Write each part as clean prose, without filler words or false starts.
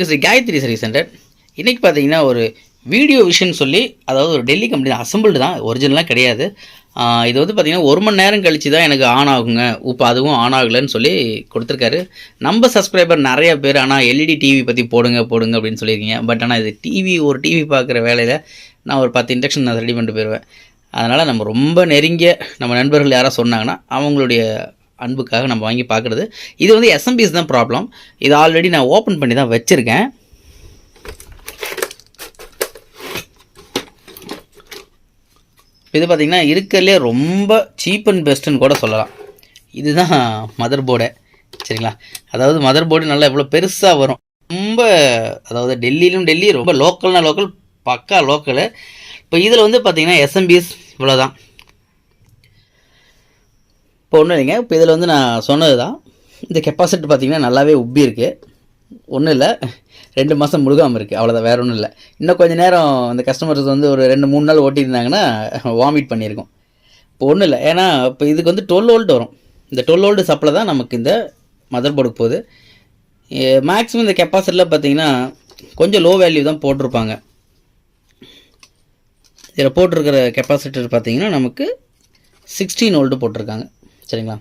Sri Gayatri service centre. இன்றைக்கி பார்த்தீங்கன்னா ஒரு வீடியோ விஷன் சொல்லி, அதாவது ஒரு டெல்லி கம்பெனி அசம்பிள்டு தான், ஒரிஜினலாக கிடையாது. இது வந்து பார்த்திங்கன்னா 1 மணி நேரம் கழித்து தான் எனக்கு ஆன் ஆகுங்க, இப்போ அதுவும் ஆன் ஆகலைன்னு சொல்லி கொடுத்துருக்காரு. நம்ம சப்ஸ்கிரைபர் நிறைய பேர் ஆனால் எல்இடி டிவி பற்றி போடுங்க அப்படின்னு சொல்லியிருக்கீங்க. பட் ஆனால் இது ஒரு டிவி பார்க்குற வேலையில் நான் ஒரு 10 இன்டக்ஷன் நான் ரெடி பண்ணிட்டு போயிடுவேன். அதனால் நம்ம ரொம்ப நெருங்கிய நம்ம நண்பர்கள் யாராவது சொன்னாங்கன்னா அவங்களுடைய அன்புக்காக நம்ம வாங்கி பார்க்குறது. இது வந்து எஸ்எம்பிஎஸ் தான் ப்ராப்ளம். இது ஆல்ரெடி நான் ஓப்பன் பண்ணி தான் வச்சுருக்கேன். இது பார்த்திங்கன்னா இருக்கிறதுலே ரொம்ப சீப் அண்ட் பெஸ்ட்டுன்னு கூட சொல்லலாம். இதுதான் மதர் போர்டே, சரிங்களா? அதாவது மதர் போர்டு நல்லா எவ்வளோ பெருசாக வரும். ரொம்ப அதாவது டெல்லி ரொம்ப லோக்கல்னா லோக்கல், பக்கா லோக்கலு. இப்போ இதில் வந்து பார்த்திங்கன்னா எஸ்எம்பிஎஸ் இவ்வளோ தான். இப்போ ஒன்றும் இல்லைங்க, இப்போ இதில் வந்து நான் சொன்னது தான். இந்த கெப்பாசிட்டி பார்த்திங்கன்னா நல்லாவே உப்பி இருக்குது. ஒன்றும் இல்லை, 2 மாதம் முழுகாமல் இருக்குது, அவ்வளோதான், வேறு ஒன்றும் இல்லை. இன்னும் கொஞ்சம் நேரம் இந்த கஸ்டமர்ஸ் வந்து ஒரு 2-3 நாள் ஓட்டியிருந்தாங்கன்னா வாமிட் பண்ணியிருக்கோம். இப்போ ஒன்றும் இல்லை, ஏன்னா இப்போ இதுக்கு வந்து 12 வோல்ட் வரும். இந்த 12 வோல்ட் சப்ளை தான் நமக்கு இந்த மதர் போர்டுக்கு போகுது. மேக்ஸிமம் இந்த கெப்பாசிட்டியில் பார்த்திங்கன்னா கொஞ்சம் லோ வேல்யூ தான் போட்டிருப்பாங்க. இதில் போட்டிருக்கிற கெப்பாசிட்டர் பார்த்திங்கன்னா நமக்கு 16 வோல்ட்டு போட்டிருக்காங்க, சரிங்களா?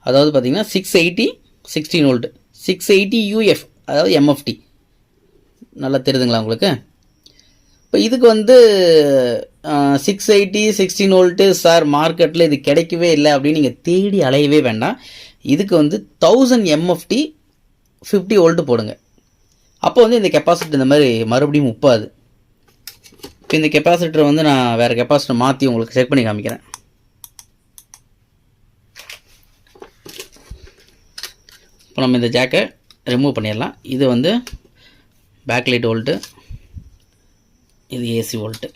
அதாவது பார்த்திங்கன்னா 680 16 வோல்ட்டு, 680 UF, அதாவது MFT. நல்லா தெரியுதுங்களா உங்களுக்கு? இப்போ இதுக்கு வந்து 680 16 வோல்ட்டு சார் மார்க்கெட்டில் இது கிடைக்கவே இல்லை அப்படின்னு நீங்கள் தேடி அலையவே வேண்டாம். இதுக்கு வந்து 1000 MFT 50 வோல்ட்டு போடுங்க. அப்போ வந்து இந்த கெப்பாசிட்டி இந்த மாதிரி மறுபடியும் உப்பாது. இப்போ இந்த கெப்பாசிட்டரை வந்து நான் வேறு கெப்பாசிட்டர் மாற்றி உங்களுக்கு செக் பண்ணி காமிக்கிறேன். இப்போ நம்ம இந்த ஜாக்கை ரிமூவ் பண்ணிடலாம். இது வந்து பேக்லைட் வோல்ட்டு, இது ஏசி வோல்ட்டு.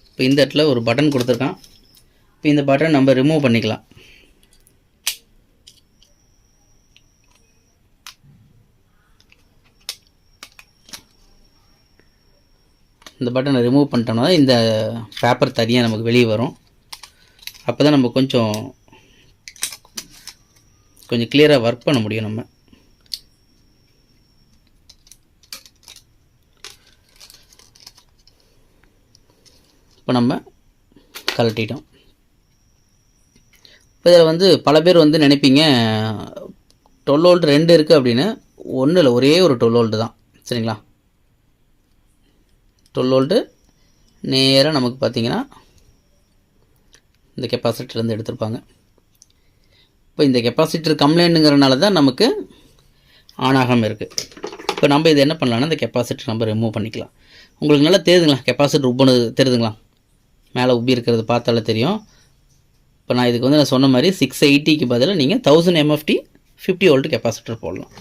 இப்போ இந்த இடத்துல ஒரு பட்டன் கொடுத்துருக்கான். இப்போ இந்த பட்டன் நம்ம ரிமூவ் பண்ணிக்கலாம். இந்த பட்டனை ரிமூவ் பண்ணிட்டோம்னா இந்த பேப்பர் தனியாக நமக்கு வெளியே வரும். அப்போ தான் நம்ம கொஞ்சம் கிளியராக ஒர்க் பண்ண முடியும். நம்ம இப்போ நம்ம கழட்டிட்டோம். இப்போ இதில் வந்து பல பேர் வந்து நினைப்பீங்க 12 வோல்ட் 2 இருக்குது அப்படின்னு. ஒன்றும் இல்லை, ஒரே ஒரு 12 வோல்ட்டு தான், சரிங்களா? 12 வோல்ட்டு நேராக நமக்கு பார்த்திங்கன்னா இந்த கெப்பாசிட்டர்லேருந்து எடுத்திருப்பாங்க. இப்போ இந்த கெப்பாசிட்டர் கம்ப்ளைண்ட்டுங்கிறனால தான் நமக்கு ஆன் ஆகாமல் இருக்குது. இப்போ நம்ம இது என்ன பண்ணலான்னா இந்த கெப்பாசிட்டர் நம்ம ரிமூவ் பண்ணிக்கலாம். உங்களுக்கு நல்லா தெரியுதுங்களா? கெப்பாசிட்டர் உப்புன்னு தெரியுதுங்களா? மேலே உப்பி இருக்கிறது பார்த்தாலே தெரியும். இப்போ நான் இதுக்கு வந்து நான் சொன்ன மாதிரி 680க்கு பதிலாக நீங்கள் 1000 MFT 50 வோல்ட் கெப்பாசிட்டர் போடலாம்.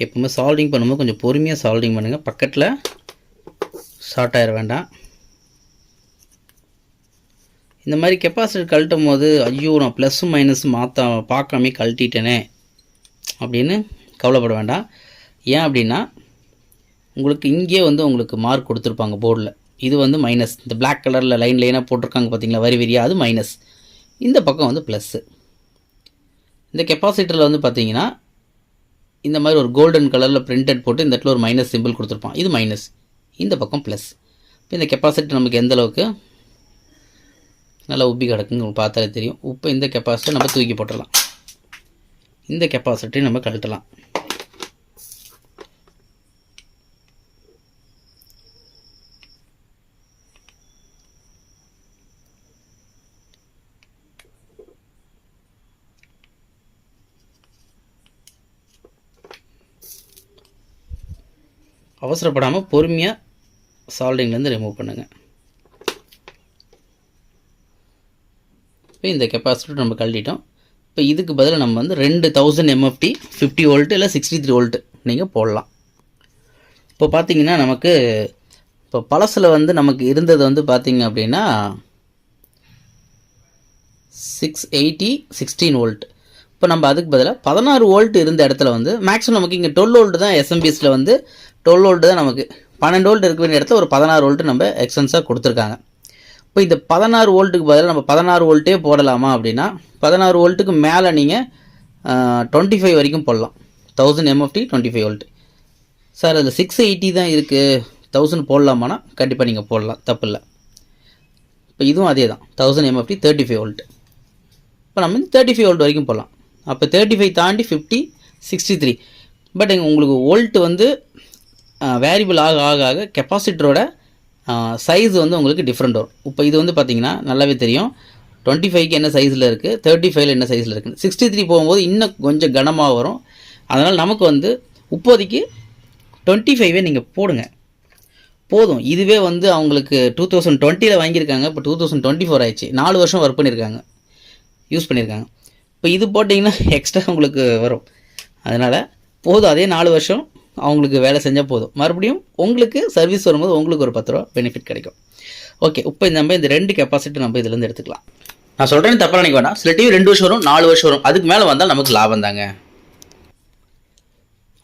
எப்பவுமே சால்டிங் பண்ணும்போது கொஞ்சம் பொறுமையாக சால்டிங் பண்ணுங்கள். பக்கத்தில் ஷார்ட் ஆகிட வேண்டாம். இந்த மாதிரி கெப்பாசிட்டர் கழட்டும் போது ஐயோ நான் ப்ளஸ்ஸும் மைனஸும் பார்க்காமே கழட்டிட்டேனே அப்படின்னு கவலைப்பட வேண்டாம். ஏன் அப்படின்னா உங்களுக்கு இங்கே வந்து உங்களுக்கு மார்க் கொடுத்துருப்பாங்க போர்டில். இது வந்து மைனஸ், இந்த பிளாக் கலரில் லைனாக போட்டிருக்காங்க பார்த்தீங்களா, வரியாக, அது மைனஸ். இந்த பக்கம் வந்து ப்ளஸ்ஸு. இந்த கெப்பாசிட்டரில் வந்து பார்த்தீங்கன்னா இந்த மாதிரி ஒரு கோல்டன் கலரில் பிரிண்டட் போட்டு இந்த இடத்துல ஒரு மைனஸ் சிம்பிள் கொடுத்துருப்பான், இது மைனஸ். இந்த பக்கம் ப்ளஸ். இப்போ இந்த கெப்பாசிட்டி நமக்கு எந்த அளவுக்கு நல்லா உப்பி கிடக்குங்க உங்களுக்கு பார்த்தாலே தெரியும். இப்போ இந்த கெப்பாசிட்டி நம்ம தூக்கி போட்டுடலாம். இந்த கெப்பாசிட்டி நம்ம கழட்டலாம். அவசரப்படாமல் பொறுமையாக சால்டிங்லேருந்து ரிமூவ் பண்ணுங்கள். இப்போ இந்த கெப்பாசிட்டர் நம்ம கழட்டிட்டோம். இப்போ இதுக்கு பதிலாக நம்ம வந்து 2000 MFT 50 வோல்ட்டு இல்லை 63 வோல்ட்டு நீங்கள் போடலாம். இப்போ பார்த்தீங்கன்னா நமக்கு இப்போ பழசில் வந்து நமக்கு இருந்தது வந்து பார்த்திங்க அப்படின்னா 680 16 வோல்ட். இப்போ நம்ம அதுக்கு பதிலாக 16 வோல்ட் இருந்த இடத்துல வந்து மேக்ஸிமம் நமக்கு இங்கே 12 வோல்ட் தான் எஸ்எம்பிஎஸில் வந்து 12 வோல்ட் தான் நமக்கு 12 வோல்ட் இருக்க வேண்டிய இடத்துல ஒரு 16 வோல்ட் நம்ம எக்ஸ்டென்ஸாக கொடுத்துருக்காங்க. இப்போ இந்த 16 வோல்ட்டுக்கு பதிலாக நம்ம 16 வோல்ட்டே போடலாமா அப்படின்னா 16 வோல்ட்டுக்கு மேலே நீங்கள் 25 வரைக்கும் போடலாம். 1000 MFT 25 வோல்ட். சார் அதில் 680 தான் இருக்குது 1000 போடலாமான்னா கண்டிப்பாக நீங்கள் போடலாம், தப்பு இல்லை. இப்போ இதுவும் அதே தான் 1000 MFT 35 வோல்ட். இப்போ நம்ம 35 வோல்ட் வரைக்கும் போடலாம். அப்போ 35 தாண்டி 50 63. பட் உங்களுக்கு வோல்ட் வந்து வேரியபிள் ஆக ஆக ஆக கெப்பாசிட்டரோட சைஸ் வந்து உங்களுக்கு டிஃப்ரெண்ட் வரும். இப்போ இது வந்து பார்த்திங்கன்னா நல்லாவே தெரியும் 25க்கு என்ன சைஸில் இருக்குது, 35ல் என்ன சைஸில் இருக்குது. 63 போகும்போது இன்னும் கொஞ்சம் கனமாக வரும். அதனால் நமக்கு வந்து இப்போதைக்கு 25 நீங்கள் போடுங்க போதும். இதுவே வந்து அவங்களுக்கு 2020 வாங்கியிருக்காங்க, இப்போ 2024 ஆயிடுச்சு. 4 வருஷம் ஒர்க் பண்ணியிருக்காங்க, யூஸ் பண்ணியிருக்காங்க. இப்போ இது போட்டிங்கன்னா எக்ஸ்ட்ரா உங்களுக்கு வரும். அதனால் போதும், அதே 4 வருஷம் அவங்களுக்கு வேலை செஞ்சால் போதும். மறுபடியும் உங்களுக்கு சர்வீஸ் வரும்போது உங்களுக்கு ஒரு 10 ரூபா பெனிஃபிட் கிடைக்கும். ஓகே, இப்போ நம்ம இந்த 2 கெப்பாசிட்டி நம்ம இதுலேருந்து எடுத்துக்கலாம். நான் சொல்கிறேன்னு தப்பாக நினைக்க வேண்டாம். சில டிவி 2 வருஷம் வரும், 4 வருஷம் வரும், அதுக்கு மேலே வந்தால் நமக்கு லாபம் தாங்க.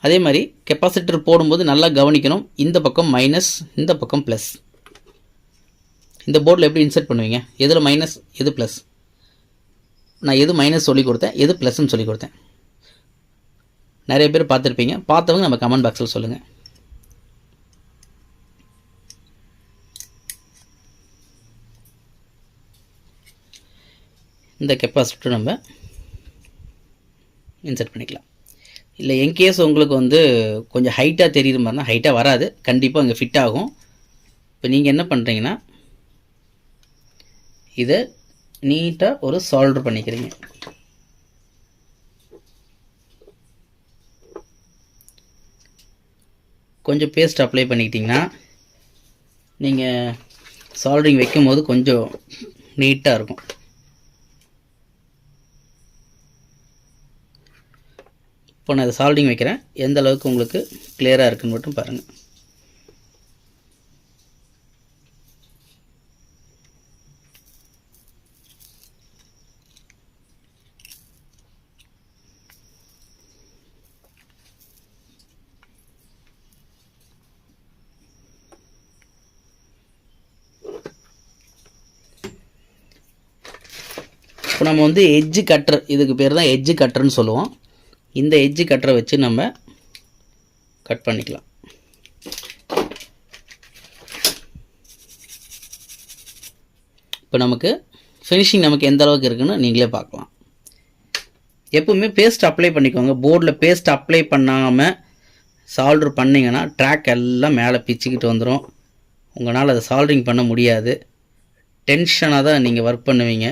அதே மாதிரி கெப்பாசிட்டர் போடும்போது நல்லா கவனிக்கணும். இந்த பக்கம் மைனஸ், இந்த பக்கம் ப்ளஸ். இந்த போர்டில் எப்படி இன்சர்ட் பண்ணுவீங்க, எதில் மைனஸ் எது ப்ளஸ்? நான் எது மைனஸ் சொல்லி கொடுத்தேன், எது ப்ளஸ்ன்னு சொல்லி கொடுத்தேன். நிறைய பேர் பார்த்துருப்பீங்க, பார்த்தவங்க நம்ம கமெண்ட் பாக்ஸில் சொல்லுங்கள். இந்த கெப்பாசிட்டர் நம்ம இன்சர்ட் பண்ணிக்கலாம். இல்லை என்கேஸ் உங்களுக்கு வந்து கொஞ்சம் ஹைட்டாக தெரியுற மாதிரினா, ஹைட்டாக வராது, கண்டிப்பாக அங்கே ஃபிட் ஆகும். இப்போ நீங்கள் என்ன பண்ணுறீங்கன்னா இதை நீட்டாக ஒரு சால்டர் பண்ணிக்கிறீங்க. கொஞ்சம் பேஸ்ட் அப்ளை பண்ணிக்கிட்டிங்கன்னா நீங்கள் சால்டரிங் வைக்கும் போது கொஞ்சம் நீட்டாக இருக்கும். இப்போ நான் இதை சால்டிங் வைக்கிறேன். எந்த அளவுக்கு உங்களுக்கு கிளியராக இருக்குன்னு மட்டும் பாருங்கள். இப்போ நம்ம வந்து எட்ஜு கட்டர், இதுக்கு பேர் தான் எட்ஜு கட்டர்னு சொல்லுவோம். இந்த எட்ஜு கட்டரை வச்சு நம்ம கட் பண்ணிக்கலாம். இப்போ நமக்கு ஃபினிஷிங் நமக்கு எந்த அளவுக்கு இருக்குன்னு நீங்களே பார்க்கலாம். எப்பவுமே பேஸ்ட் அப்ளை பண்ணிக்கோங்க. போர்டில் பேஸ்ட் அப்ளை பண்ணாமல் சால்டர் பண்ணிங்கன்னா ட்ராக் எல்லாம் மேலே பிச்சுக்கிட்டு வந்துடும். உங்களால் அதை சால்டரிங் பண்ண முடியாது. டென்ஷனாக தான் நீங்கள் ஒர்க் பண்ணுவீங்க.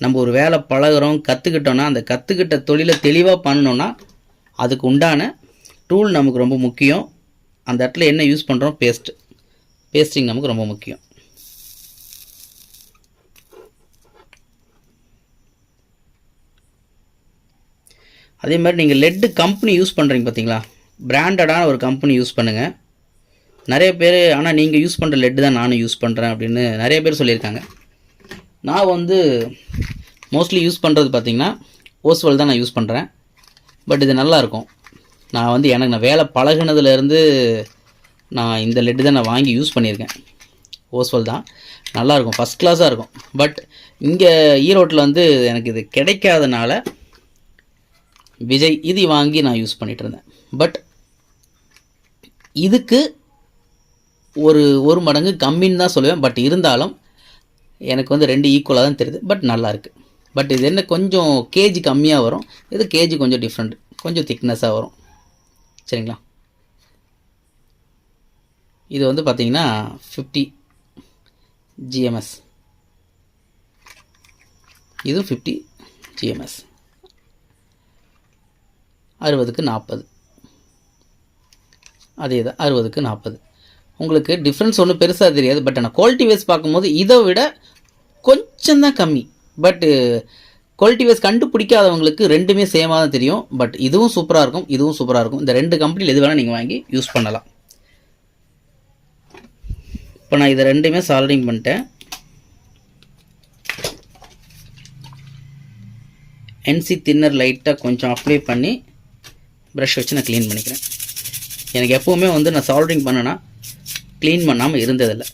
நம்ம ஒரு வேலை பழகிறோம், கற்றுக்கிட்டோன்னா அந்த கற்றுக்கிட்ட தொழிலை தெளிவாக பண்ணணுன்னா அதுக்கு உண்டான டூல் நமக்கு ரொம்ப முக்கியம். அந்த இடத்துல என்ன யூஸ் பண்ணுறோம், பேஸ்டிங் நமக்கு ரொம்ப முக்கியம். அதே மாதிரி நீங்கள் லெட்டு கம்பெனி யூஸ் பண்ணுறீங்க பார்த்தீங்களா, பிராண்டடான ஒரு கம்பெனி யூஸ் பண்ணுங்கள். நிறைய பேர் ஆனால் நீங்கள் யூஸ் பண்ணுற லெட்டு தான் நானும் யூஸ் பண்ணுறேன் அப்படின்னு நிறைய பேர் சொல்லியிருக்காங்க. நான் வந்து மோஸ்ட்லி யூஸ் பண்ணுறது பார்த்திங்கன்னா ஓஸ்வால் தான் நான் யூஸ் பண்ணுறேன். பட் இது நல்லாயிருக்கும். நான் வந்து நான் வேலை பழகினதுலேருந்து நான் இந்த லெட்டு தான் நான் வாங்கி யூஸ் பண்ணியிருக்கேன். ஓஸ்வால் தான் நல்லாயிருக்கும், ஃபஸ்ட் கிளாஸாக இருக்கும். பட் இங்கே ஈரோட்டில் வந்து எனக்கு இது கிடைக்காதனால விஜய் இது வாங்கி நான் யூஸ் பண்ணிகிட்டு இருந்தேன். பட் இதுக்கு ஒரு மடங்கு கம்மின்னு தான் சொல்லுவேன். பட் இருந்தாலும் எனக்கு வந்து 2 ஈக்குவலாக தான் தெரியுது. பட் நல்லாயிருக்கு. பட் இது என்ன கொஞ்சம் கேஜி கம்மியாக வரும், இது கேஜி கொஞ்சம் டிஃப்ரெண்ட், கொஞ்சம் திக்னஸாக வரும். சரிங்களா? இது வந்து பார்த்திங்கன்னா 50 GMS, இது 50 GMS, 60க்கு 40, அதே தான் 60க்கு 40. உங்களுக்கு டிஃப்ரென்ஸ் ஒன்றும் பெருசாக தெரியாது. பட் ஆனால் குவாலிட்டி வைஸ் பார்க்கும்போது இதை விட கொஞ்சம் தான் கம்மி. பட் குவாலிட்டி வைஸ் கண்டுபிடிக்காதவங்களுக்கு ரெண்டுமே சேமாக தான் தெரியும். பட் இதுவும் சூப்பராக இருக்கும், இதுவும் சூப்பராக இருக்கும். இந்த 2 கம்பெனியில் எது வேணால் நீங்கள் வாங்கி யூஸ் பண்ணலாம். இப்போ நான் இதை ரெண்டுமே சால்டரிங் பண்ணிட்டேன். என்சி தின்னர் லைட்டாக கொஞ்சம் அப்ளை பண்ணி ப்ரஷ் வச்சு நான் க்ளீன் பண்ணிக்கிறேன். எனக்கு எப்போவுமே வந்து நான் சால்டரிங் பண்ணேன்னா க்ளீன் பண்ணாமல் இருந்ததில்லை.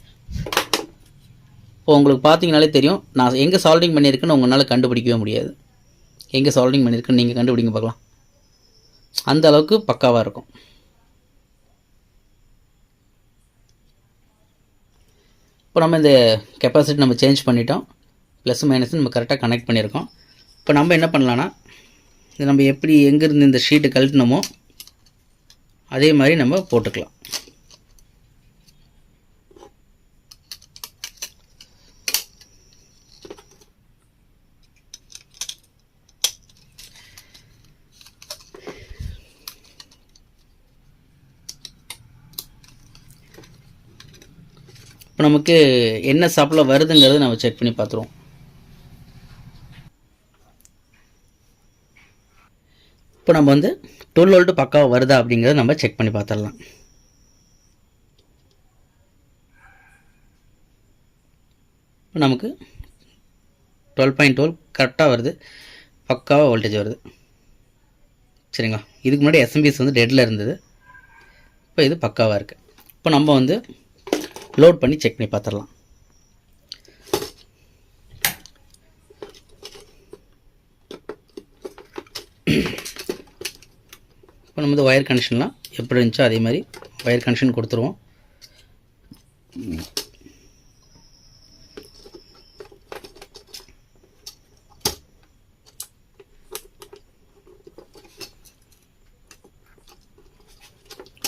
இப்போ உங்களுக்கு பார்த்தீங்கனாலே தெரியும் நான் எங்கே சால்டரிங் பண்ணியிருக்கேன்னு உங்களால் கண்டுபிடிக்கவே முடியாது. எங்கே சால்டரிங் பண்ணியிருக்குன்னு நீங்கள் கண்டுபிடிங்க பார்க்கலாம். அந்த அளவுக்கு பக்காவாக இருக்கும். இப்போ நம்ம இந்த கெப்பாசிட்டி நம்ம சேஞ்ச் பண்ணிட்டோம். ப்ளஸ் மைனஸ் நம்ம கரெக்டாக கனெக்ட் பண்ணியிருக்கோம். இப்போ நம்ம என்ன பண்ணலான்னா இது நம்ம எப்படி எங்கேருந்து இந்த ஷீட்டு கழட்டினோமோ அதே மாதிரி நம்ம போட்டுக்கலாம். இப்போ நமக்கு என்ன சப்ளை வருதுங்கிறது நம்ம செக் பண்ணி பார்த்துருவோம். இப்போ நம்ம வந்து 12 வோல்ட் பக்காவாக வருதா அப்படிங்கிறத நம்ம செக் பண்ணி பார்த்துடலாம். இப்போ நமக்கு 12.12 கரெக்டாக வருது, பக்காவாக வோல்டேஜ் வருது. சரிங்களா? இதுக்கு முன்னாடி எஸ்எம்பிஎஸ் வந்து டெட்டில் இருந்தது. இப்போ இது பக்காவாக இருக்குது. இப்போ நம்ம வந்து லோட் பண்ணி செக் பண்ணி பார்த்துடலாம். இப்போ நம்ம வந்து ஒயர் கனெக்ஷன்லாம் எப்படி இருந்துச்சோ அதே மாதிரி ஒயர் கனெக்ஷன் கொடுத்துருவோம்.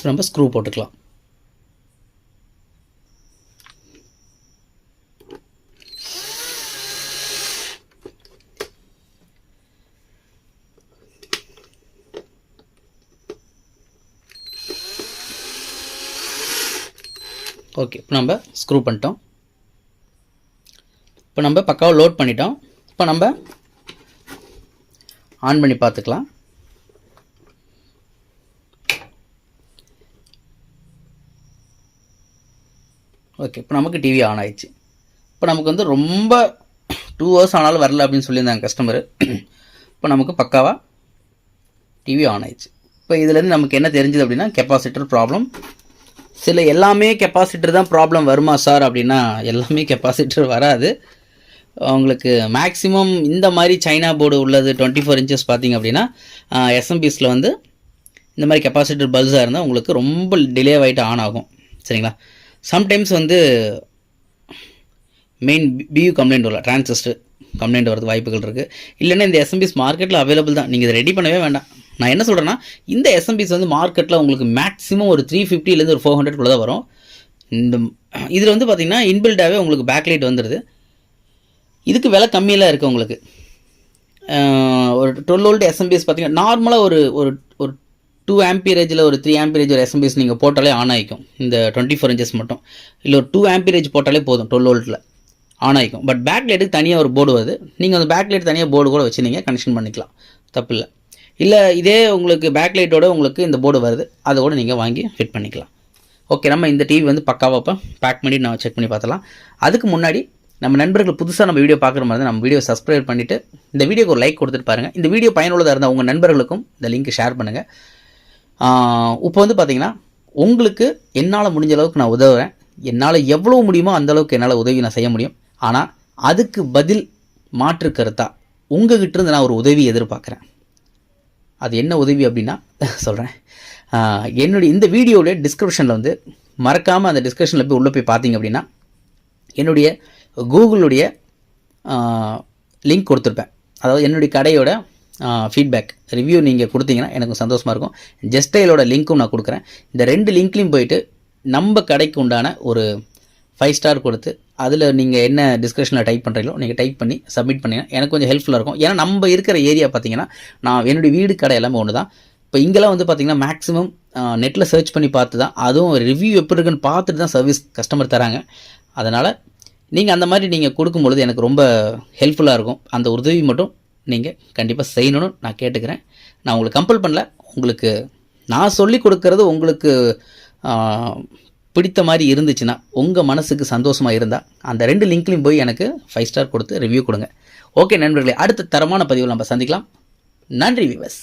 நம்ம ஸ்க்ரூ போட்டுக்கலாம். ஓகே, இப்போ நம்ம ஸ்க்ரூ பண்ணிட்டோம். இப்போ நம்ம பக்காவாக லோட் பண்ணிட்டோம். இப்போ நம்ம ஆன் பண்ணி பார்த்துக்கலாம். ஓகே, இப்போ நமக்கு டிவி ஆன் ஆயிடுச்சு. இப்போ நமக்கு வந்து ரொம்ப 2 ஹவர்ஸ் ஆனாலும் வரல அப்படின்னு சொல்லியிருந்தாங்க கஸ்டமரு. இப்போ நமக்கு பக்காவாக டிவி ஆன் ஆயிடுச்சு. இப்போ இதுலேருந்து நமக்கு என்ன தெரிஞ்சுது அப்படின்னா கெப்பாசிட்டர் ப்ராப்ளம். சில எல்லாமே கெப்பாசிட்டர் தான் ப்ராப்ளம் வருமா சார் அப்படின்னா எல்லாமே கெப்பாசிட்டர் வராது. உங்களுக்கு மேக்ஸிமம் இந்த மாதிரி சைனா போர்டு உள்ளது 24 இன்ச்சஸ் பார்த்திங்க அப்படின்னா எஸ்எம்பிஎஸில் வந்து இந்த மாதிரி கெப்பாசிட்டர் பல்ஸாக இருந்தால் உங்களுக்கு ரொம்ப டிலே ஆகிட்டு ஆன் ஆகும். சரிங்களா? சம்டைம்ஸ் வந்து மெயின் பியூ கம்ப்ளைண்ட் வரல, டிரான்சிஸ்டர் கம்ப்ளைண்ட் வரது வாய்ப்புகள் இருக்குது. இல்லைன்னா இந்த எஸ்எம்பிஎஸ் மார்க்கெட்டில் அவைலபிள் தான், நீங்கள் இதை ரெடி பண்ணவே வேண்டாம். நான் என்ன சொல்கிறேன்னா இந்த எஸ்எம்பிஎஸ் வந்து மார்க்கெட்டில் உங்களுக்கு மேக்ஸிமம் ஒரு 350லேருந்து ஒரு 400 தான் வரும். இந்த இதில் வந்து பார்த்திங்கன்னா இன்பில்டாகவே உங்களுக்கு பேக்லைட் வந்துடுது. இதுக்கு விலை கம்மியெல்லாம் இருக்குது உங்களுக்கு. ஒரு 12 வோல்ட் எஸ்எம்பிஎஸ் பார்த்திங்கன்னா நார்மலாக ஒரு ஒரு ஒரு 2 ஆம்பியரேஜில் ஒரு 3 ஆம்பியரேஜ் ஒரு எஸ்எம்பிஎஸ் நீங்கள் போட்டாலே ஆன் ஆகிக்கும். இந்த 24 இன்ச்சஸ் மட்டும் இல்லை ஒரு 2 ஆம்பியரேஜ் போட்டாலே போதும் 12 வோல்ட்டில் ஆன் ஆகிக்கும். பட் பேக்லைட்டுக்கு தனியாக ஒரு போர்டு வருது. நீங்கள் அந்த பேக்லைட் தனியாக போர்டு கூட வச்சு நீங்கள் கனெக்ஷன் பண்ணிக்கலாம், தப்பு இல்லை. இல்லை இதே உங்களுக்கு பேக்லைட்டோட உங்களுக்கு இந்த போர்டு வருது, அதை கூட நீங்கள் வாங்கி ஃபிட் பண்ணிக்கலாம். ஓகே, நம்ம இந்த டிவி வந்து பக்காவாக இப்போ பேக் பண்ணி நான் செக் பண்ணி பார்த்தலாம். அதுக்கு முன்னாடி நம்ம நண்பர்கள் புதுசாக நம்ம வீடியோ பார்க்குற மாதிரி நம்ம வீடியோ சப்ஸ்கிரைப் பண்ணிவிட்டு இந்த வீடியோக்கு ஒரு லைக் கொடுத்துட்டு பாருங்கள். இந்த வீடியோ பயனுள்ளதாக இருந்தால் உங்கள் நண்பர்களுக்கும் இந்த லிங்க் ஷேர் பண்ணுங்கள். இப்போ வந்து பார்த்திங்கன்னா உங்களுக்கு என்னால் முடிஞ்ச அளவுக்கு நான் உதவுறேன். என்னால் எவ்வளோ முடியுமோ அந்தளவுக்கு என்னால் உதவி நான் செய்ய முடியும். ஆனால் அதுக்கு பதில் மாற்று கருத்தா உங்ககிட்ட இருந்து நான் ஒரு உதவி எதிர்பார்க்குறேன். அது என்ன உதவி அப்படின்னா சொல்கிறேன். என்னுடைய இந்த வீடியோடைய டிஸ்கிரிப்ஷனில் வந்து மறக்காமல் அந்த டிஸ்கிரிப்ஷனில் போய் உள்ளே போய் பார்த்தீங்க அப்படின்னா என்னுடைய கூகுளுடைய லிங்க் கொடுத்துருப்பேன். அதாவது என்னுடைய கடையோட ஃபீட்பேக் ரிவ்யூ நீங்கள் கொடுத்தீங்கன்னா எனக்கு சந்தோஷமாக இருக்கும். ஜஸ்டைலோட லிங்க்கும் நான் கொடுக்குறேன். இந்த 2 லிங்க்லையும் போயிட்டு நம்ம கடைக்கு உண்டான ஒரு 5 ஸ்டார் கொடுத்து அதில் நீங்கள் என்ன டிஸ்கிரிப்ஷனில் டைப் பண்ணுறீங்களோ நீங்கள் டைப் பண்ணி சப்மிட் பண்ணிங்கன்னா எனக்கு கொஞ்சம் ஹெல்ப்ஃபுல்லாக இருக்கும். ஏன்னா நம்ம இருக்கிற ஏரியா பார்த்தீங்கன்னா நான் என்னுடைய வீடு கடை எல்லாமே ஒன்று தான். இப்போ இங்கெல்லாம் வந்து பார்த்திங்கன்னா மேக்ஸிமம் நெட்டில் சர்ச் பண்ணி பார்த்து தான், அதுவும் ரிவ்யூ எப்படி இருக்குன்னு பார்த்துட்டு தான் சர்வீஸ் கஸ்டமர் தராங்க. அதனால் நீங்கள் அந்த மாதிரி நீங்கள் கொடுக்கும்பொழுது எனக்கு ரொம்ப ஹெல்ப்ஃபுல்லாக இருக்கும். அந்த உதவி மட்டும் நீங்கள் கண்டிப்பாக செய்யணும்னு நான் கேட்டுக்கிறேன். நான் உங்களுக்கு கம்பல் பண்ணல. உங்களுக்கு நான் சொல்லி கொடுக்கறது உங்களுக்கு பிடித்த மாதிரி இருந்துச்சுன்னா, உங்கள் மனசுக்கு சந்தோஷமாக இருந்தால் அந்த 2 லிங்க்லையும் போய் எனக்கு 5 ஸ்டார் கொடுத்து ரிவ்யூ கொடுங்க. ஓகே நண்பர்களே, அடுத்த தரமான பதிவில் நம்ம சந்திக்கலாம். நன்றி வியூவர்ஸ்.